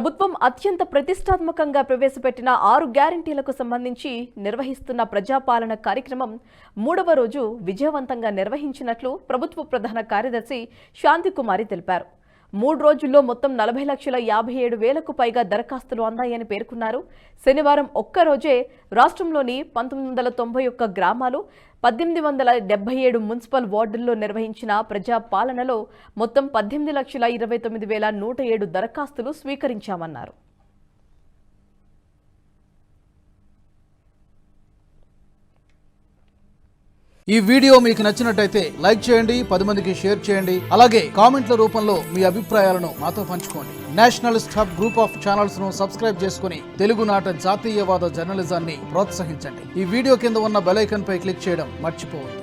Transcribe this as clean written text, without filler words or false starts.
ప్రభుత్వం అత్యంత ప్రతిష్టాత్మకంగా ప్రవేశపెట్టిన 6 గ్యారెంటీలకు సంబంధించి నిర్వహిస్తున్న ప్రజాపాలన కార్యక్రమం 3వ రోజు విజయవంతంగా నిర్వహించినట్లు ప్రభుత్వ ప్రధాన కార్యదర్శి శాంతికుమారి తెలిపారు. 3 రోజుల్లో మొత్తం 40,57,000కు పైగా దరఖాస్తులు అందాయని పేర్కొన్నారు. శనివారం ఒక్కరోజే రాష్ట్రంలోని 1991 గ్రామాలు 1877 మున్సిపల్ వార్డుల్లో నిర్వహించిన ప్రజాపాలనలో మొత్తం 18,29,107 దరఖాస్తులు స్వీకరించామన్నారు. ఈ వీడియో మీకు నచ్చినట్టయితే లైక్ చేయండి, 10 మందికి షేర్ చేయండి. అలాగే కామెంట్ల రూపంలో మీ అభిప్రాయాలను మాతో పంచుకోండి. Nationalist hub group of channels ను సబ్స్క్రైబ్ చేసుకుని తెలుగునాట జాతీయవాద జర్నలిజాన్ని ప్రోత్సహించండి. ఈ వీడియో కింద ఉన్న బెల్ ఐకాన్ పై క్లిక్ చేయడం మర్చిపోవద్దు.